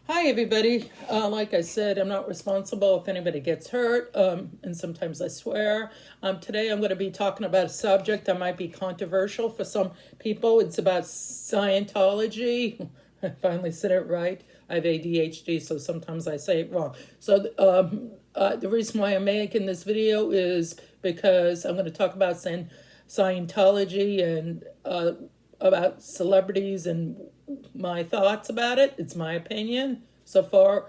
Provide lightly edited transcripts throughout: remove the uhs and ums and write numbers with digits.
Hi, everybody. Like I said, I'm not responsible if anybody gets hurt, and sometimes I swear. Today, I'm going to be talking about a subject that might be controversial for some people. It's about Scientology. I finally said it right. I have ADHD, so sometimes I say it wrong. So, the reason why I'm making this video is because I'm going to talk about Scientology and about celebrities and my thoughts about it. It's my opinion. So far,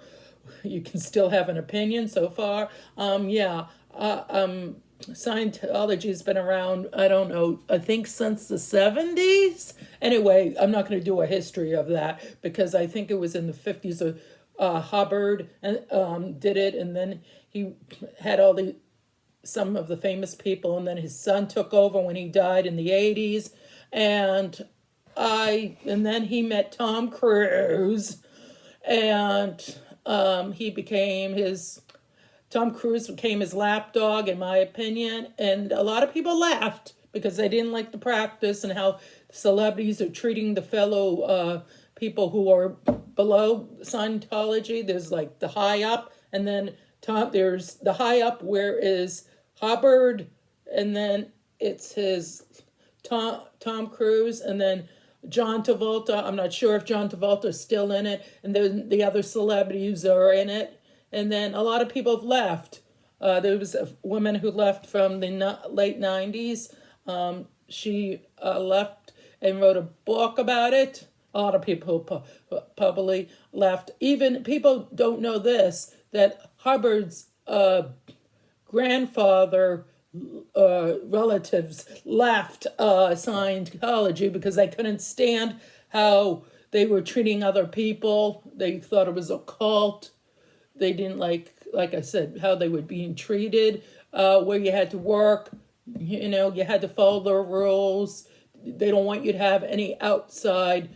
you can still have an opinion so far. Scientology's been around, I don't know, I think since the 70s. Anyway, I'm not going to do a history of that because I think it was in the 50s. Hubbard and did it, and then he had some of the famous people, and then his son took over when he died in the 80s. And then he met Tom Cruise, and he became his Tom Cruise became his lapdog, in my opinion. And a lot of people laughed because they didn't like the practice and how celebrities are treating the fellow people who are below Scientology. There's like the high up, and then there's the high up where is Hubbard, and then it's his Tom Cruise, and then John Travolta. I'm not sure if John Travolta is still in it, and then the other celebrities are in it. And then a lot of people have left. There was a woman who left from the late 90s. She left and wrote a book about it. A lot of people probably left. Even people don't know this, that Hubbard's grandfather relatives left Scientology because they couldn't stand how they were treating other people. They thought it was a cult. They didn't like I said, how they were being treated, where you had to work, you had to follow their rules. They don't want you to have any outside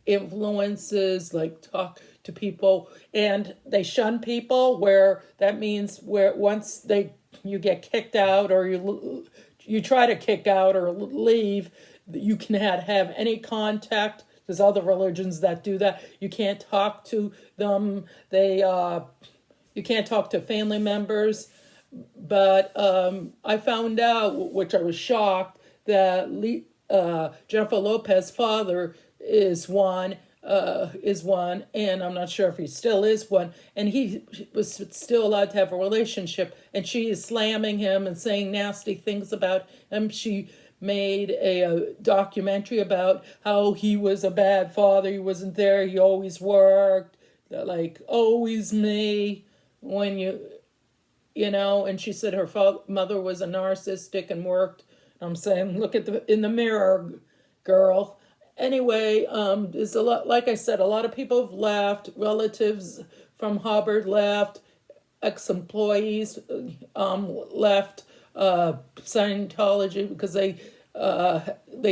influences, like talk to people. And they shun people, where that means where once you get kicked out, or you try to kick out or leave, you can have any contact. There's other religions that do that. You can't talk to them. You can't talk to family members. But I found out, which I was shocked, that Jennifer Lopez's father is one, and I'm not sure if he still is one, and he was still allowed to have a relationship, and she is slamming him and saying nasty things about him. She made a documentary about how he was a bad father. He wasn't there. He always worked, like always me. When and she said her mother was a narcissistic and worked. I'm saying, look in the mirror, girl. Anyway, there's a lot. Like I said, a lot of people have left. Relatives from Hubbard left. Ex-employees left Scientology because they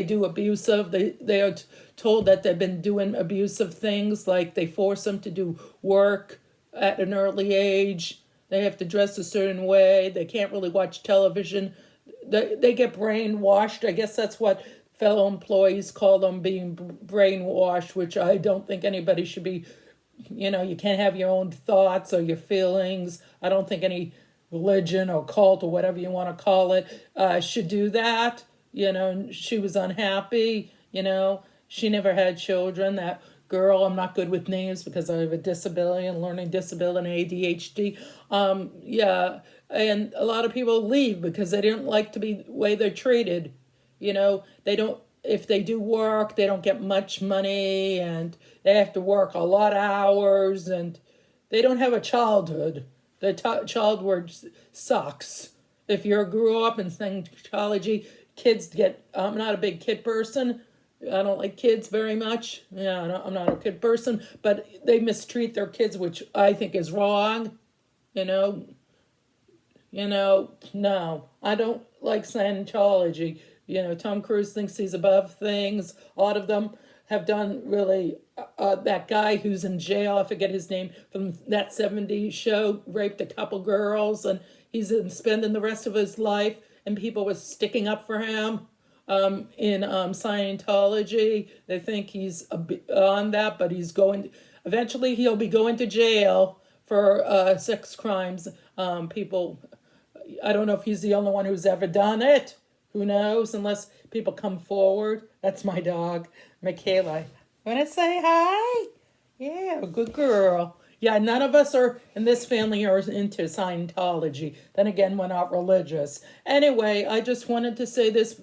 do abusive. They are told that they've been doing abusive things, like they force them to do work at an early age. They have to dress a certain way. They can't really watch television. They get brainwashed. I guess that's what fellow employees call them, being brainwashed, which I don't think anybody should be. You can't have your own thoughts or your feelings. I don't think any religion or cult or whatever you want to call it should do that. She was unhappy. She never had children. That girl, I'm not good with names because I have a disability and learning disability and ADHD. Yeah, and a lot of people leave because they didn't like to be the way they're treated. They don't. If they do work, they don't get much money, and they have to work a lot of hours, and they don't have a childhood. The childhood sucks. If you grew up in Scientology, kids get. I'm not a big kid person. I don't like kids very much. Yeah, I'm not a kid person, but they mistreat their kids, which I think is wrong. You know, no, I don't like Scientology. Tom Cruise thinks he's above things. A lot of them have done really. That guy who's in jail, I forget his name, from that '70s show, raped a couple girls, and he's spending the rest of his life, and people were sticking up for him. In Scientology, they think he's on that, but he's going. Eventually, he'll be going to jail for sex crimes. People, I don't know if he's the only one who's ever done it. Who knows? Unless people come forward. That's my dog, Michaela. Want to say hi? Yeah, good girl. Yeah, none of us are in this family are into Scientology. Then again, we're not religious. Anyway, I just wanted to say this.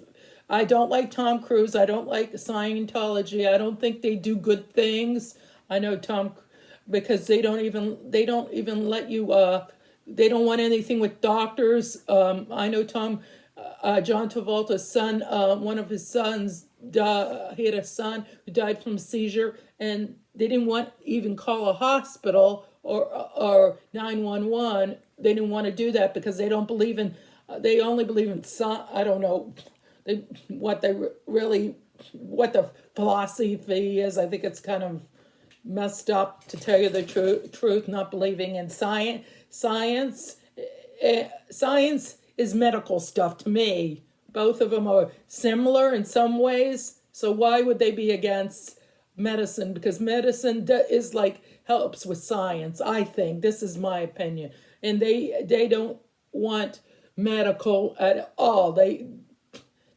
I don't like Tom Cruise. I don't like Scientology. I don't think they do good things. I know because they don't even let you they don't want anything with doctors. I know John Travolta's son, one of his sons, he had a son who died from seizure, and they didn't want even call a hospital or 911. They didn't want to do that because they don't believe in. They only believe in some. I don't know, what they really what the philosophy is. I think it's kind of messed up, to tell you the truth. Not believing in science. Science is medical stuff to me. Both of them are similar in some ways. So why would they be against medicine? Because medicine is like helps with science. I think this is my opinion, and they don't want medical at all. They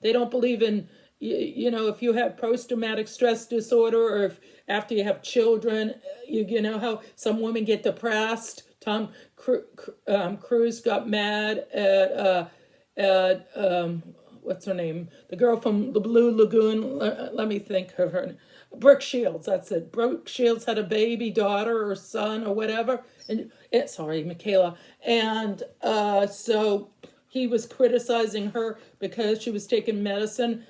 don't believe in, if you have post-traumatic stress disorder, or if after you have children, you know how some women get depressed. Tom Cruise got mad at what's her name? The girl from the Blue Lagoon. Let me think of her. Brooke Shields. That's it. Brooke Shields had a baby daughter or son or whatever. And sorry, Michaela. And so he was criticizing her because she was taking medicine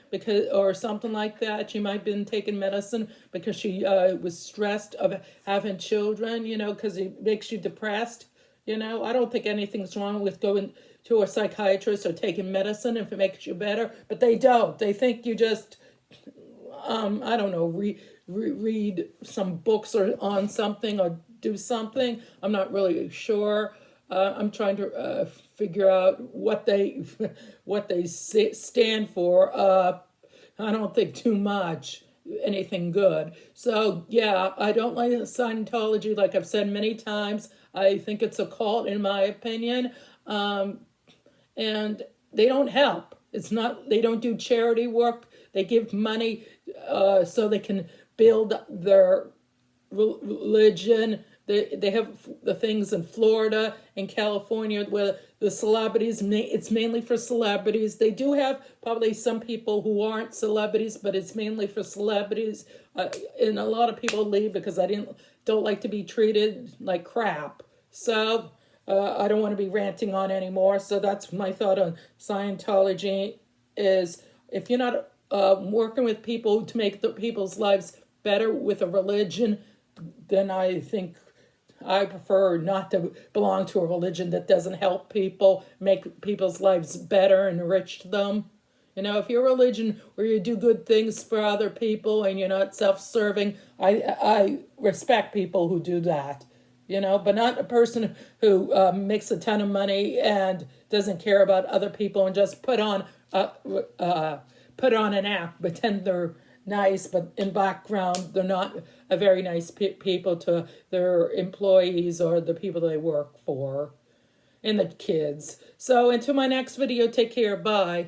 or something like that. She might have been taking medicine because she was stressed of having children, because it makes you depressed. I don't think anything's wrong with going to a psychiatrist or taking medicine if it makes you better, but they don't. They think you just, I don't know, read some books or on something or do something. I'm not really sure. I'm trying to figure out what they stand for. I don't think too much anything good. So yeah, I don't like Scientology. Like I've said many times, I think it's a cult in my opinion, and they don't help. It's not. They don't do charity work. They give money so they can build their religion. They have the things in Florida and California where the celebrities, it's mainly for celebrities. They do have probably some people who aren't celebrities, but it's mainly for celebrities. And a lot of people leave because don't like to be treated like crap. So I don't want to be ranting on anymore. So that's my thought on Scientology is if you're not working with people to make the people's lives better with a religion, then I think I prefer not to belong to a religion that doesn't help people, make people's lives better, enrich them. If you're a religion where you do good things for other people and you're not self-serving, I respect people who do that. But not a person who makes a ton of money and doesn't care about other people and just put on an act, pretend they're nice, but in background they're not a very nice people to their employees or the people they work for and the kids. So until my next video, take care. Bye.